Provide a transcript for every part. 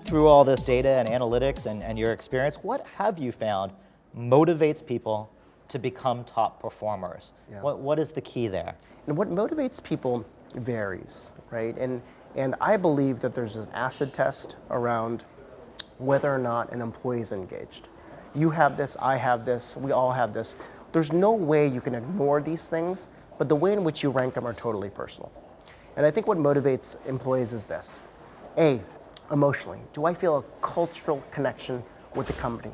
through all this data and analytics and your experience, what have you found motivates people to become top performers? Yeah. What is the key there? And what motivates people varies, right? And I believe that there's an acid test around whether or not an employee is engaged. You have this, I have this, we all have this. There's no way you can ignore these things, but the way in which you rank them are totally personal. And I think what motivates employees is this. A, emotionally, do I feel a cultural connection with the company?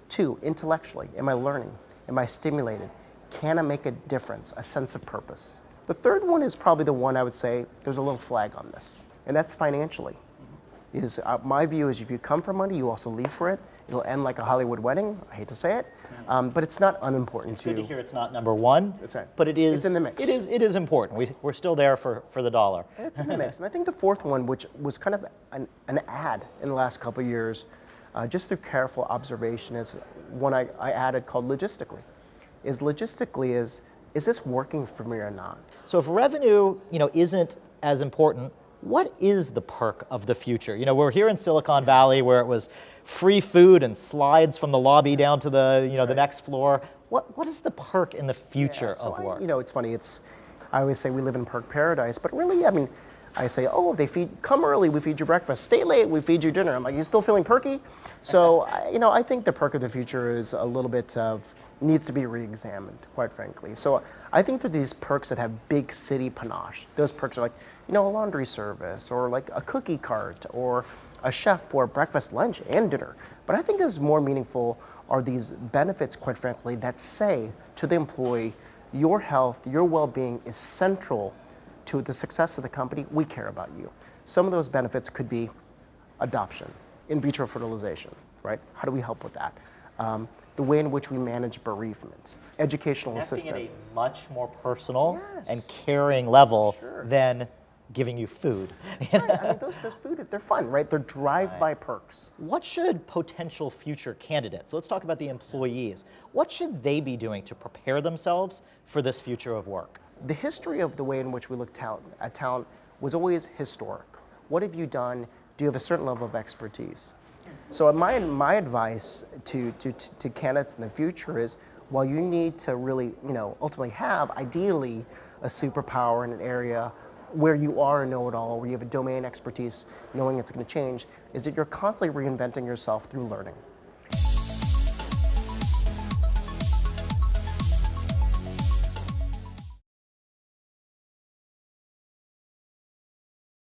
2, intellectually, am I learning? Am I stimulated? Can I make a difference, a sense of purpose? The third one is probably the one I would say there's a little flag on this, and that's financially. My view is if you come for money, you also leave for it. It'll end like a Hollywood wedding. I hate to say it, but it's not unimportant It's good to hear it's not number one. That's right. But it is. It's in the mix. It is important. We're still there for the dollar. And it's in the mix. And I think the fourth one, which was kind of an ad in the last couple of years, just through careful observation, is one I added called logistically. Is this working for me or not? So if revenue, isn't as important, what is the perk of the future? We're here in Silicon Valley where it was free food and slides from the lobby down to the, the next floor. What is the perk in the future of work? It's funny. I always say we live in perk paradise, but really, I say, oh, come early, we feed you breakfast. Stay late, we feed you dinner. I'm like, you still feeling perky? So, I think the perk of the future is a little bit needs to be re-examined, quite frankly. So I think that these perks that have big city panache, those perks are like, a laundry service or like a cookie cart or a chef for breakfast, lunch, and dinner. But I think what's more meaningful are these benefits, quite frankly, that say to the employee, your health, your well-being is central to the success of the company. We care about you. Some of those benefits could be adoption, in vitro fertilization, right? How do we help with that? The way in which we manage bereavement, educational assistance. Connecting at a much more personal and caring level than giving you food. Right. Those food, they're fun, right? They're drive-by perks. What should potential future candidates, let's talk about the employees, what should they be doing to prepare themselves for this future of work? The history of the way in which we look at talent was always historic. What have you done? Do you have a certain level of expertise? So my advice to candidates in the future is, while you need to really, ultimately have, ideally, a superpower in an area where you are a know-it-all, where you have a domain expertise, knowing it's going to change, is that you're constantly reinventing yourself through learning.